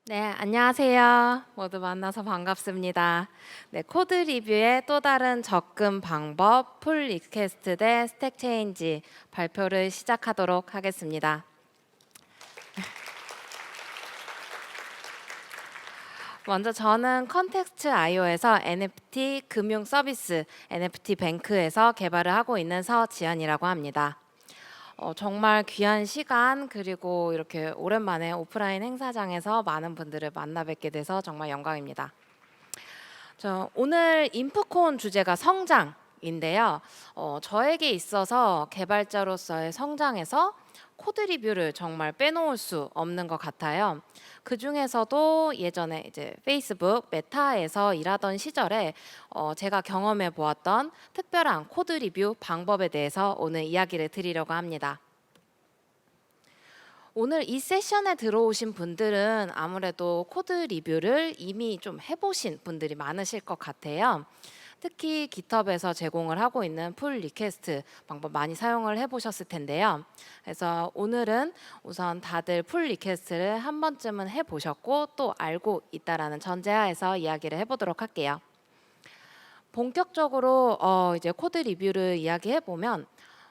네, 안녕하세요. 모두 만나서 반갑습니다. 네, 코드 리뷰의 또 다른 접근 방법, 풀 리퀘스트 대 스택 체인지 발표를 시작하도록 하겠습니다. 먼저 저는 컨텍스트 IO에서 NFT 금융 서비스, NFT 뱅크에서 개발을 하고 있는 서지연이라고 합니다. 정말 귀한 시간 그리고 이렇게 오랜만에 오프라인 행사장에서 많은 분들을 만나 뵙게 돼서 정말 영광입니다. 오늘 인프콘 주제가 성장인데요. 저에게 있어서 개발자로서의 성장에서 코드 리뷰를 정말 빼놓을 수 없는 것 같아요. 그 중에서도 예전에 이제 페이스북 메타에서 일하던 시절에 제가 경험해 보았던 특별한 코드 리뷰 방법에 대해서 오늘 이야기를 드리려고 합니다. 오늘 이 세션에 들어오신 분들은 아무래도 코드 리뷰를 이미 좀 해보신 분들이 많으실 것 같아요. 특히 GitHub에서 제공을 하고 있는 풀 리퀘스트 방법 많이 사용을 해보셨을 텐데요. 그래서 오늘은 우선 다들 풀 리퀘스트를 한 번쯤은 해보셨고 또 알고 있다라는 전제하에서 이야기를 해보도록 할게요. 본격적으로 이제 코드 리뷰를 이야기해 보면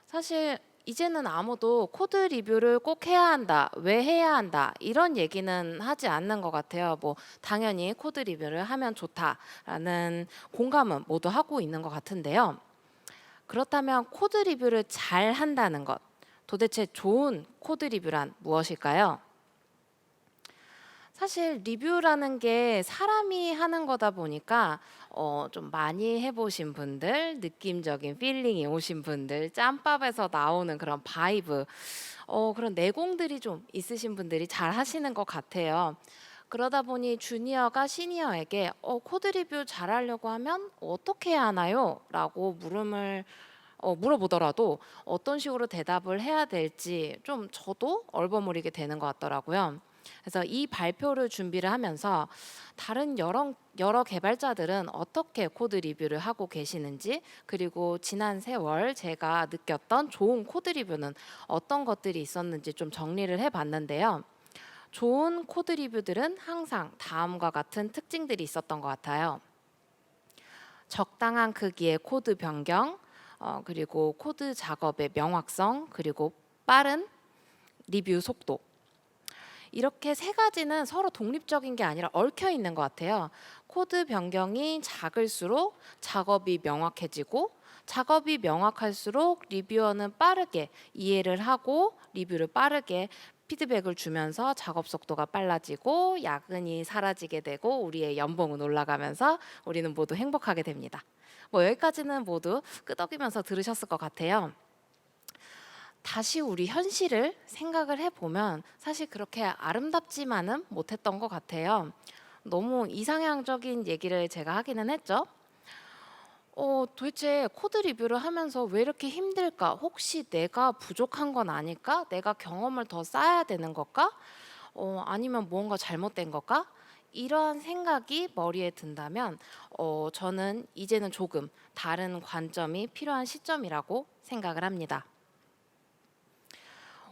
사실 이제는 아무도 코드 리뷰를 꼭 해야 한다, 왜 해야 한다 이런 얘기는 하지 않는 것 같아요. 뭐 당연히 코드 리뷰를 하면 좋다라는 공감은 모두 하고 있는 것 같은데요. 그렇다면 코드 리뷰를 잘 한다는 것, 도대체 좋은 코드 리뷰란 무엇일까요? 사실 리뷰라는 게 사람이 하는 거다 보니까 좀 많이 해보신 분들, 느낌적인 필링이 오신 분들, 짬밥에서 나오는 그런 바이브, 그런 내공들이 좀 있으신 분들이 잘 하시는 것 같아요. 그러다 보니 주니어가 시니어에게 코드 리뷰 잘하려고 하면 어떻게 해야 하나요? 라고 물어보더라도 어떤 식으로 대답을 해야 될지 좀 저도 얼버무리게 되는 것 같더라고요. 그래서 이 발표를 준비를 하면서 다른 여러 개발자들은 어떻게 코드 리뷰를 하고 계시는지, 그리고 지난 세월 제가 느꼈던 좋은 코드 리뷰는 어떤 것들이 있었는지 좀 정리를 해봤는데요. 좋은 코드 리뷰들은 항상 다음과 같은 특징들이 있었던 것 같아요. 적당한 크기의 코드 변경, 그리고 코드 작업의 명확성, 그리고 빠른 리뷰 속도. 이렇게 세 가지는 서로 독립적인 게 아니라 얽혀 있는 것 같아요. 코드 변경이 작을수록 작업이 명확해지고, 작업이 명확할수록 리뷰어는 빠르게 이해를 하고 리뷰를 빠르게 피드백을 주면서 작업 속도가 빨라지고 야근이 사라지게 되고 우리의 연봉은 올라가면서 우리는 모두 행복하게 됩니다. 뭐 여기까지는 모두 끄덕이면서 들으셨을 것 같아요. 다시 우리 현실을 생각을 해보면 사실 그렇게 아름답지만은 못했던 것 같아요. 너무 이상향적인 얘기를 제가 하기는 했죠. 도대체 코드 리뷰를 하면서 왜 이렇게 힘들까? 혹시 내가 부족한 건 아닐까? 내가 경험을 더 쌓아야 되는 걸까? 아니면 무언가 잘못된 걸까? 이러한 생각이 머리에 든다면 저는 이제는 조금 다른 관점이 필요한 시점이라고 생각을 합니다.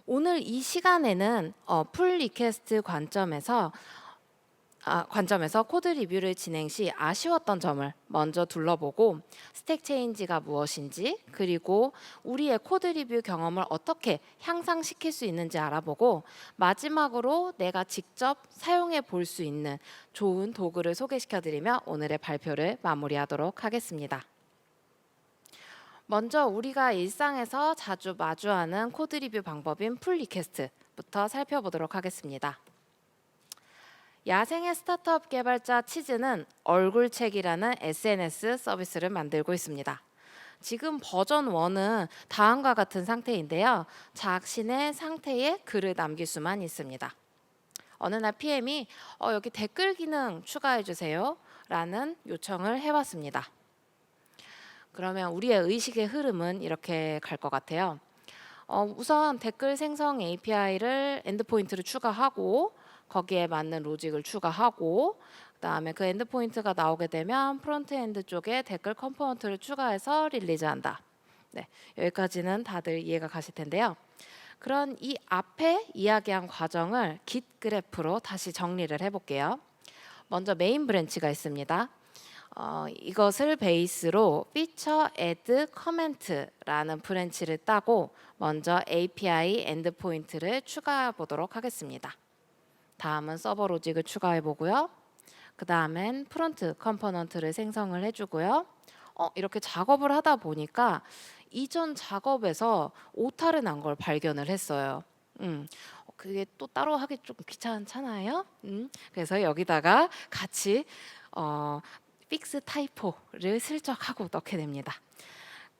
오늘 이 시간에는 풀 리퀘스트 관점에서 코드 리뷰를 진행 시 아쉬웠던 점을 먼저 둘러보고 스택 체인지가 무엇인지, 그리고 우리의 코드 리뷰 경험을 어떻게 향상시킬 수 있는지 알아보고, 마지막으로 내가 직접 사용해 볼 수 있는 좋은 도구를 소개시켜 드리며 오늘의 발표를 마무리하도록 하겠습니다. 먼저 우리가 일상에서 자주 마주하는 코드 리뷰 방법인 풀 리퀘스트부터 살펴보도록 하겠습니다. 야생의 스타트업 개발자 치즈는 얼굴책이라는 SNS 서비스를 만들고 있습니다. 지금 버전 1은 다음과 같은 상태인데요. 자신의 상태에 글을 남길 수만 있습니다. 어느 날 PM이 여기 댓글 기능 추가해 주세요 라는 요청을 해왔습니다. 그러면 우리의 의식의 흐름은 이렇게 갈 것 같아요. 우선 댓글 생성 API를 엔드포인트를 추가하고 거기에 맞는 로직을 추가하고, 그다음에 그 엔드포인트가 나오게 되면 프론트엔드 쪽에 댓글 컴포넌트를 추가해서 릴리즈한다. 네, 여기까지는 다들 이해가 가실 텐데요. 그런 이 앞에 이야기한 과정을 Git 그래프로 다시 정리를 해볼게요. 먼저 메인 브랜치가 있습니다. 이것을 베이스로 feature add comment라는 브랜치를 따고 먼저 API 엔드포인트를 추가해 보도록 하겠습니다. 다음은 서버 로직을 추가해 보고요. 그 다음엔 프론트 컴포넌트를 생성을 해주고요. 이렇게 작업을 하다 보니까 이전 작업에서 오타를 난 걸 발견을 했어요. 그게 또 따로 하기 좀 귀찮잖아요. 그래서 여기다가 같이 픽스 타이포를 슬쩍 하고 넣게 됩니다.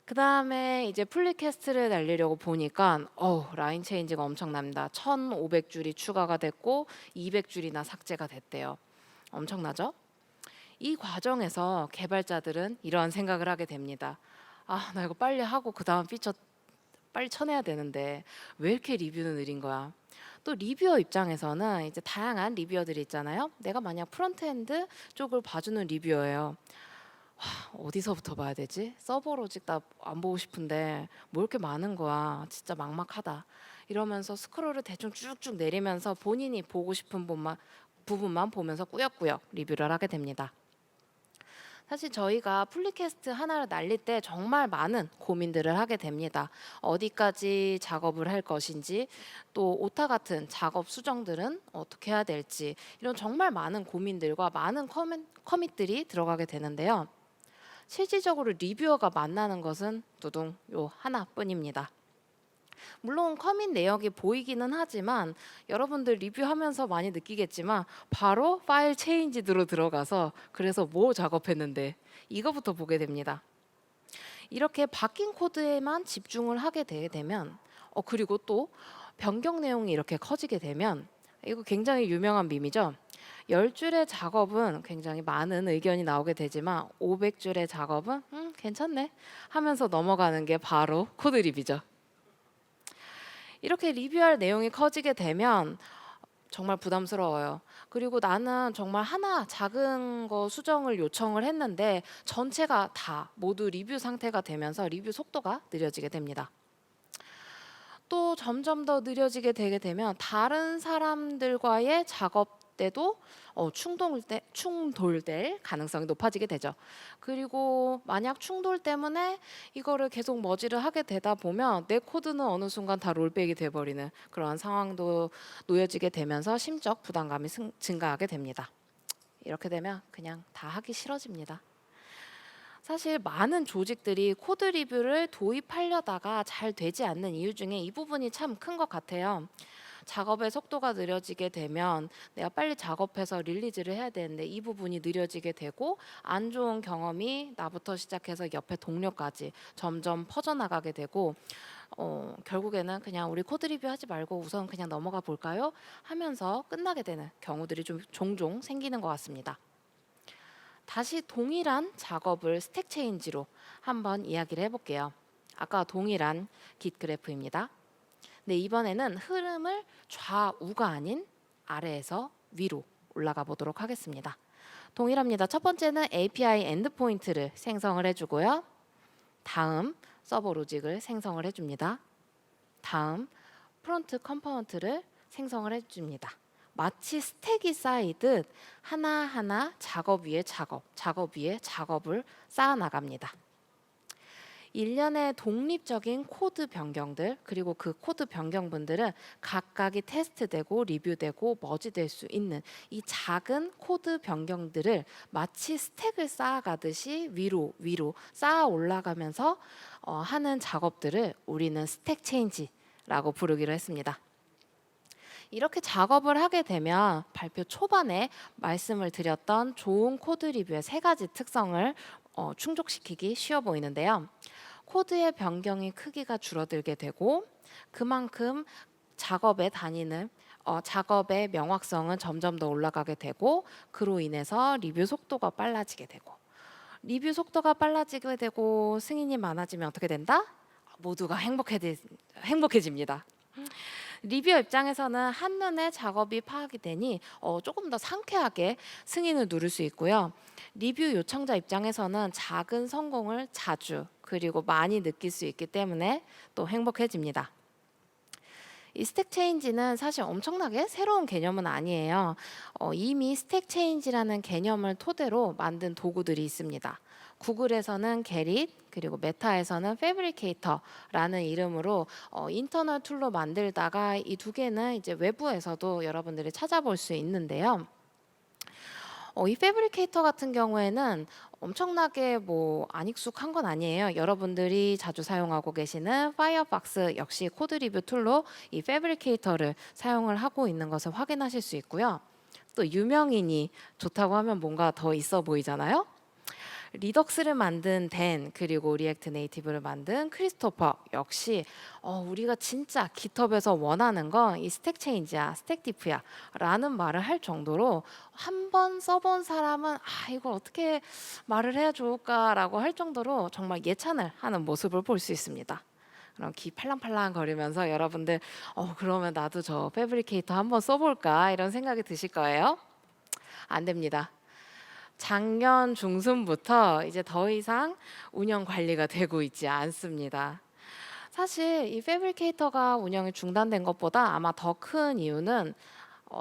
그 다음에 이제 플리캐스트를 날리려고 보니까 라인 체인지가 엄청납니다. 1500줄이 추가가 됐고 200줄이나 삭제가 됐대요. 엄청나죠? 이 과정에서 개발자들은 이러한 생각을 하게 됩니다. 나 이거 빨리 하고 그 다음 피처 빨리 쳐내야 되는데 왜 이렇게 리뷰는 느린 거야? 또 리뷰어 입장에서는 이제 다양한 리뷰어들이 있잖아요. 내가 만약 프론트엔드 쪽을 봐주는 리뷰어예요. 어디서부터 봐야 되지? 서버 로직 나 안 보고 싶은데 뭐 이렇게 많은 거야. 진짜 막막하다. 이러면서 스크롤을 대충 쭉쭉 내리면서 본인이 보고 싶은 부분만 보면서 꾸역꾸역 리뷰를 하게 됩니다. 사실 저희가 플리캐스트 하나를 날릴 때 정말 많은 고민들을 하게 됩니다. 어디까지 작업을 할 것인지, 또 오타 같은 작업 수정들은 어떻게 해야 될지, 이런 정말 많은 고민들과 많은 커밋들이 들어가게 되는데요. 실질적으로 리뷰어가 만나는 것은 두둥 요 하나뿐입니다. 물론 커밋 내역이 보이기는 하지만 여러분들 리뷰하면서 많이 느끼겠지만 바로 파일 체인지드로 들어가서 그래서 뭐 작업했는데 이거부터 보게 됩니다. 이렇게 바뀐 코드에만 집중을 하게 되면 그리고 또 변경 내용이 이렇게 커지게 되면 이거 굉장히 유명한 밈이죠. 10줄의 작업은 굉장히 많은 의견이 나오게 되지만 500줄의 작업은 괜찮네 하면서 넘어가는 게 바로 코드 리뷰죠. 이렇게 리뷰할 내용이 커지게 되면 정말 부담스러워요. 그리고 나는 정말 하나 작은 거 수정을 요청을 했는데 전체가 다 모두 리뷰 상태가 되면서 리뷰 속도가 느려지게 됩니다. 또 점점 더 느려지게 되게 되면 다른 사람들과의 작업 때도 충돌될 가능성이 높아지게 되죠. 그리고 만약 충돌 때문에 이거를 계속 머지를 하게 되다 보면 내 코드는 어느 순간 다 롤백이 돼버리는 그런 상황도 놓여지게 되면서 심적 부담감이 증가하게 됩니다. 이렇게 되면 그냥 다 하기 싫어집니다. 사실 많은 조직들이 코드 리뷰를 도입하려다가 잘 되지 않는 이유 중에 이 부분이 참 큰 것 같아요. 작업의 속도가 느려지게 되면 내가 빨리 작업해서 릴리즈를 해야 되는데 이 부분이 느려지게 되고 안 좋은 경험이 나부터 시작해서 옆에 동료까지 점점 퍼져나가게 되고 결국에는 그냥 우리 코드 리뷰 하지 말고 우선 그냥 넘어가 볼까요? 하면서 끝나게 되는 경우들이 좀 종종 생기는 것 같습니다. 다시 동일한 작업을 스택 체인지로 한번 이야기를 해볼게요. 아까 동일한 Git 그래프입니다. 네, 이번에는 흐름을 좌우가 아닌 아래에서 위로 올라가 보도록 하겠습니다. 동일합니다. 첫 번째는 API 엔드포인트를 생성을 해주고요. 다음 서버 로직을 생성을 해줍니다. 다음 프론트 컴포넌트를 생성을 해줍니다. 마치 스택이 쌓이듯 하나하나 작업 위에 작업, 작업 위에 작업을 쌓아 나갑니다. 일련의 독립적인 코드 변경들 그리고 그 코드 변경분들은 각각이 테스트되고 리뷰되고 머지될 수 있는 이 작은 코드 변경들을 마치 스택을 쌓아가듯이 위로 쌓아 올라가면서 하는 작업들을 우리는 스택 체인지라고 부르기로 했습니다. 이렇게 작업을 하게 되면 발표 초반에 말씀을 드렸던 좋은 코드 리뷰의 3가지 특성을 충족시키기 쉬워 보이는데요. 코드의 변경이 크기가 줄어들게 되고 그만큼 작업의 명확성은 점점 더 올라가게 되고 그로 인해서 리뷰 속도가 빨라지게 되고 리뷰 속도가 빨라지게 되고 승인이 많아지면 어떻게 된다? 모두가 행복해집니다. 리뷰어 입장에서는 한눈에 작업이 파악이 되니 조금 더 상쾌하게 승인을 누를 수 있고요. 리뷰 요청자 입장에서는 작은 성공을 자주 그리고 많이 느낄 수 있기 때문에 또 행복해집니다. 이 스택 체인지는 사실 엄청나게 새로운 개념은 아니에요. 이미 스택 체인지라는 개념을 토대로 만든 도구들이 있습니다. 구글에서는 게릿, 그리고 메타에서는 패브리케이터라는 이름으로 인터널 툴로 만들다가 이 두 개는 이제 외부에서도 여러분들이 찾아볼 수 있는데요. 이 패브리케이터 같은 경우에는 엄청나게 뭐 안 익숙한 건 아니에요. 여러분들이 자주 사용하고 계시는 파이어박스 역시 코드 리뷰 툴로 이 패브리케이터를 사용을 하고 있는 것을 확인하실 수 있고요. 또 유명인이 좋다고 하면 뭔가 더 있어 보이잖아요. 리덕스를 만든 댄, 그리고 리액트 네이티브를 만든 크리스토퍼 역시 우리가 진짜 깃허브에서 원하는 건 이 스택 체인지야, 스택 디프야 라는 말을 할 정도로 한 번 써본 사람은 이걸 어떻게 말을 해야 좋을까라고 할 정도로 정말 예찬을 하는 모습을 볼 수 있습니다. 그럼 귀 팔랑팔랑 거리면서 여러분들 그러면 나도 저 패브리케이터 한번 써볼까 이런 생각이 드실 거예요. 안 됩니다. 작년 중순부터 이제 더 이상 운영 관리가 되고 있지 않습니다. 사실 이 패브리케이터가 운영이 중단된 것보다 아마 더 큰 이유는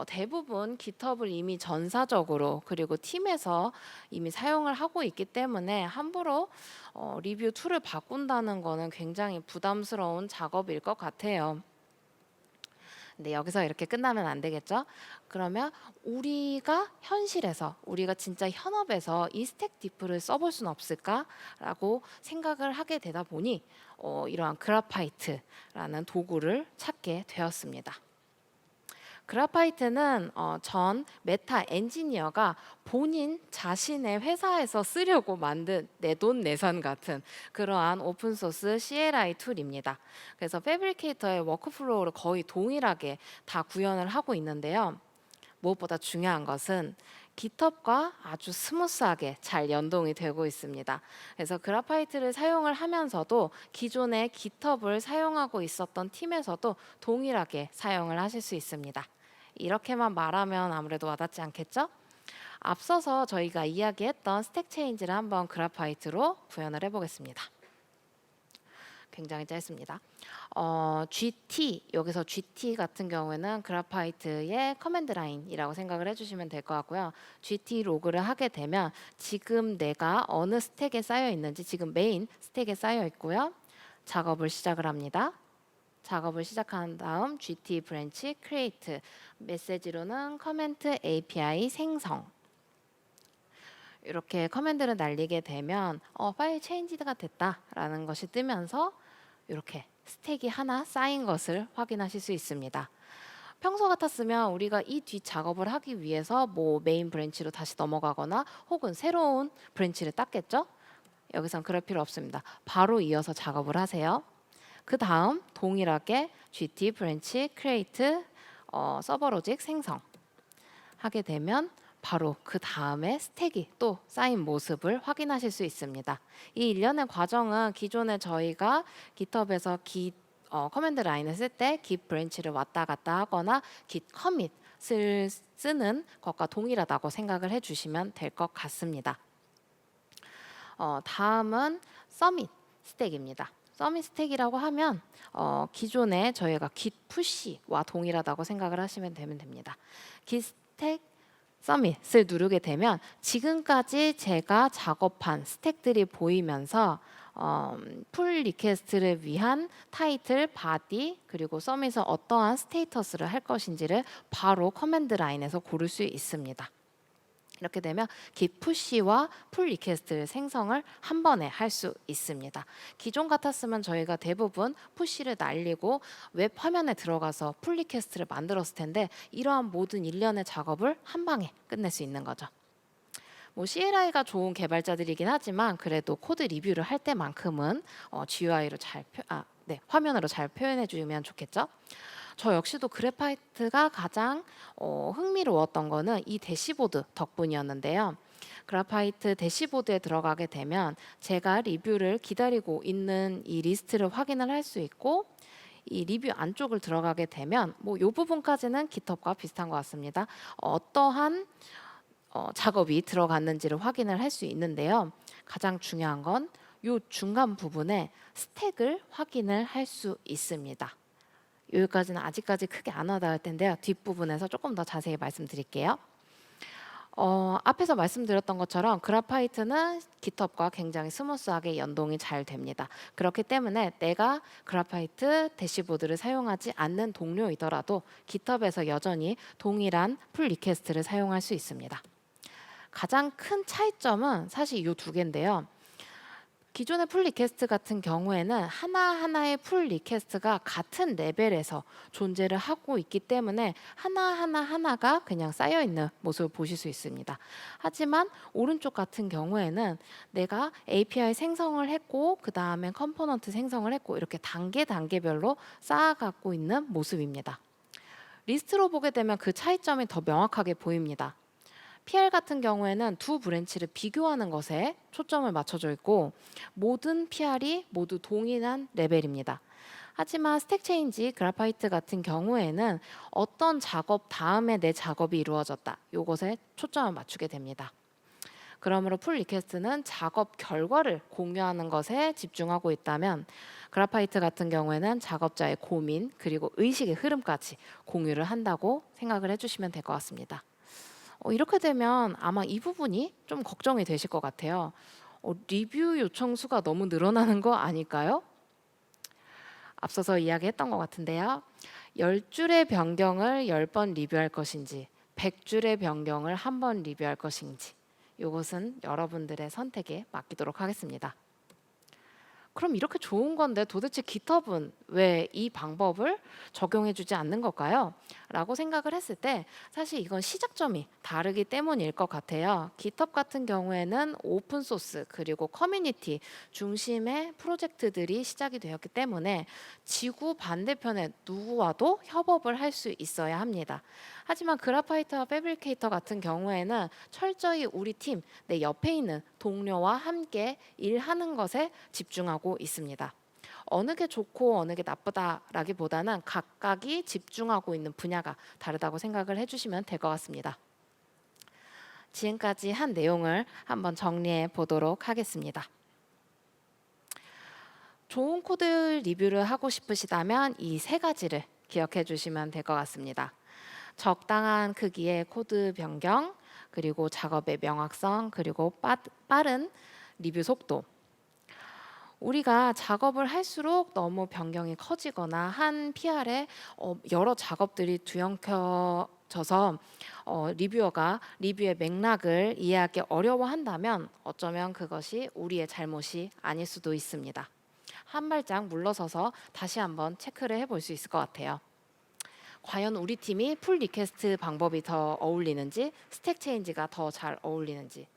대부분 깃허브를 이미 전사적으로 그리고 팀에서 이미 사용을 하고 있기 때문에 함부로 리뷰 툴을 바꾼다는 거는 굉장히 부담스러운 작업일 것 같아요. 근데 여기서 이렇게 끝나면 안 되겠죠? 그러면 우리가 현실에서 우리가 진짜 현업에서 이 스택 디프를 써볼 수는 없을까라고 생각을 하게 되다 보니 이러한 그래파이트라는 도구를 찾게 되었습니다. 그래파이트는 전 메타 엔지니어가 본인 자신의 회사에서 쓰려고 만든 내돈내산 같은 그러한 오픈소스 CLI 툴입니다. 그래서 패브리케이터의 워크플로우를 거의 동일하게 다 구현을 하고 있는데요. 무엇보다 중요한 것은 깃허브과 아주 스무스하게 잘 연동이 되고 있습니다. 그래서 그래파이트를 사용을 하면서도 기존의 깃허브를 사용하고 있었던 팀에서도 동일하게 사용을 하실 수 있습니다. 이렇게만 말하면 아무래도 와닿지 않겠죠? 앞서서 저희가 이야기했던 스택 체인지를 한번 그래파이트로 구현을 해보겠습니다. 굉장히 짧습니다. GT, 여기서 GT 같은 경우에는 그래파이트의 커맨드 라인이라고 생각을 해주시면 될 것 같고요. GT 로그를 하게 되면 지금 내가 어느 스택에 쌓여 있는지 지금 메인 스택에 쌓여 있고요. 작업을 시작을 합니다. 작업을 시작한 다음 GT 브랜치 create 메시지로는 커멘트 API 생성 이렇게 커맨드를 날리게 되면 파일 체인지가 됐다라는 것이 뜨면서 이렇게 스택이 하나 쌓인 것을 확인하실 수 있습니다. 평소 같았으면 우리가 이 뒷 작업을 하기 위해서 뭐 메인 브랜치로 다시 넘어가거나 혹은 새로운 브랜치를 땄겠죠? 여기선 그럴 필요 없습니다. 바로 이어서 작업을 하세요. 그 다음 동일하게 GT 브랜치 create 서버 로직 생성 하게 되면 바로 그 다음에 스택이 또 쌓인 모습을 확인하실 수 있습니다. 이 일련의 과정은 기존에 저희가 깃허브에서 커맨드 라인을 쓸 때 git 브랜치를 왔다 갔다 하거나 git commit을 쓰는 것과 동일하다고 생각을 해주시면 될 것 같습니다. 다음은 서밋 스택입니다. 서밋 스택이라고 하면 기존에 저희가 git push와 동일하다고 생각을 하시면 됩니다. git 스택 서밋을 누르게 되면 지금까지 제가 작업한 스택들이 보이면서 풀 리퀘스트를 위한 타이틀, 바디, 그리고 서밋은 어떠한 스테이터스를 할 것인지를 바로 커맨드 라인에서 고를 수 있습니다. 이렇게 되면 git push와 풀 리퀘스트를 생성을 한 번에 할 수 있습니다. 기존 같았으면 저희가 대부분 푸시를 날리고 웹 화면에 들어가서 풀 리퀘스트를 만들었을 텐데 이러한 모든 일련의 작업을 한 방에 끝낼 수 있는 거죠. 뭐 CLI가 좋은 개발자들이긴 하지만 그래도 코드 리뷰를 할 때만큼은 GUI로 화면으로 잘 표현해 주면 좋겠죠. 저 역시도 그래파이트가 가장 흥미로웠던 거는 이 대시보드 덕분이었는데요. 그래파이트 대시보드에 들어가게 되면 제가 리뷰를 기다리고 있는 이 리스트를 확인을 할 수 있고 이 리뷰 안쪽을 들어가게 되면 뭐 이 부분까지는 깃허브와 비슷한 것 같습니다. 어떠한 작업이 들어갔는지를 확인을 할 수 있는데요. 가장 중요한 건 이 중간 부분에 스택을 확인을 할 수 있습니다. 여기까지는 아직까지 크게 안 와닿을 텐데요. 뒷부분에서 조금 더 자세히 말씀드릴게요. 앞에서 말씀드렸던 것처럼 그래파이트는 깃헙과 굉장히 스무스하게 연동이 잘 됩니다. 그렇기 때문에 내가 그래파이트 대시보드를 사용하지 않는 동료이더라도 깃헙에서 여전히 동일한 풀 리퀘스트를 사용할 수 있습니다. 가장 큰 차이점은 사실 이 두 개인데요. 기존의 풀 리퀘스트 같은 경우에는 하나하나의 풀 리퀘스트가 같은 레벨에서 존재를 하고 있기 때문에 하나가 그냥 쌓여 있는 모습을 보실 수 있습니다. 하지만 오른쪽 같은 경우에는 내가 API 생성을 했고 그 다음에 컴포넌트 생성을 했고 이렇게 단계별로 쌓아가고 있는 모습입니다. 리스트로 보게 되면 그 차이점이 더 명확하게 보입니다. PR 같은 경우에는 두 브랜치를 비교하는 것에 초점을 맞춰져 있고 모든 PR이 모두 동일한 레벨입니다. 하지만 스택 체인지, 그래파이트 같은 경우에는 어떤 작업 다음에 내 작업이 이루어졌다. 이것에 초점을 맞추게 됩니다. 그러므로 풀 리퀘스트는 작업 결과를 공유하는 것에 집중하고 있다면 그래파이트 같은 경우에는 작업자의 고민 그리고 의식의 흐름까지 공유를 한다고 생각을 해주시면 될 것 같습니다. 이렇게 되면 아마 이 부분이 좀 걱정이 되실 것 같아요. 리뷰 요청 수가 너무 늘어나는 거 아닐까요? 앞서서 이야기했던 것 같은데요. 10줄의 변경을 10번 리뷰할 것인지 100줄의 변경을 한 번 리뷰할 것인지 이것은 여러분들의 선택에 맡기도록 하겠습니다. 그럼 이렇게 좋은 건데 도대체 깃헙은 왜 이 방법을 적용해 주지 않는 걸까요? 라고 생각을 했을 때 사실 이건 시작점이 다르기 때문일 것 같아요. 깃헙 같은 경우에는 오픈소스 그리고 커뮤니티 중심의 프로젝트들이 시작이 되었기 때문에 지구 반대편에 누구와도 협업을 할 수 있어야 합니다. 하지만 그래파이트와 패브리케이터 같은 경우에는 철저히 우리 팀, 내 옆에 있는 동료와 함께 일하는 것에 집중하고 있습니다. 어느 게 좋고 어느 게 나쁘다라기보다는 각각이 집중하고 있는 분야가 다르다고 생각을 해주시면 될 것 같습니다. 지금까지 한 내용을 한번 정리해 보도록 하겠습니다. 좋은 코드 리뷰를 하고 싶으시다면 이 세 가지를 기억해 주시면 될 것 같습니다. 적당한 크기의 코드 변경, 그리고 작업의 명확성, 그리고 빠른 리뷰 속도. 우리가 작업을 할수록 너무 변경이 커지거나 한 PR에 여러 작업들이 뒤엉켜져서 리뷰어가 리뷰의 맥락을 이해하기 어려워한다면 어쩌면 그것이 우리의 잘못이 아닐 수도 있습니다. 한 발짝 물러서서 다시 한번 체크를 해볼 수 있을 것 같아요. 과연 우리 팀이 풀 리퀘스트 방법이 더 어울리는지 스택 체인지가 더 잘 어울리는지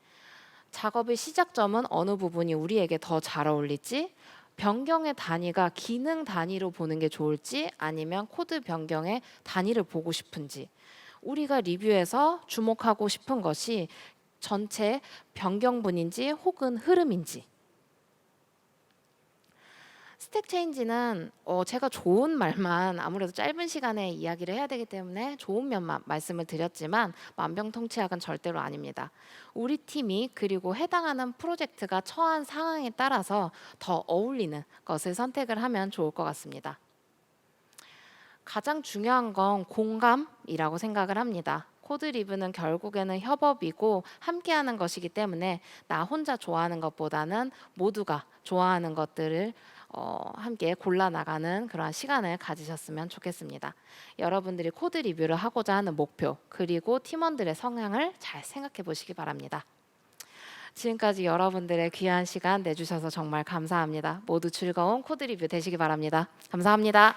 작업의 시작점은 어느 부분이 우리에게 더 잘 어울릴지 변경의 단위가 기능 단위로 보는 게 좋을지 아니면 코드 변경의 단위를 보고 싶은지 우리가 리뷰에서 주목하고 싶은 것이 전체 변경분인지 혹은 흐름인지 스택 체인지는 제가 좋은 말만 아무래도 짧은 시간에 이야기를 해야 되기 때문에 좋은 면만 말씀을 드렸지만 만병통치약은 절대로 아닙니다. 우리 팀이 그리고 해당하는 프로젝트가 처한 상황에 따라서 더 어울리는 것을 선택을 하면 좋을 것 같습니다. 가장 중요한 건 공감이라고 생각을 합니다. 코드 리뷰는 결국에는 협업이고 함께하는 것이기 때문에 나 혼자 좋아하는 것보다는 모두가 좋아하는 것들을 함께 골라나가는 그런 시간을 가지셨으면 좋겠습니다. 여러분들이 코드 리뷰를 하고자 하는 목표 그리고 팀원들의 성향을 잘 생각해 보시기 바랍니다. 지금까지 여러분들의 귀한 시간 내주셔서 정말 감사합니다. 모두 즐거운 코드 리뷰 되시기 바랍니다. 감사합니다.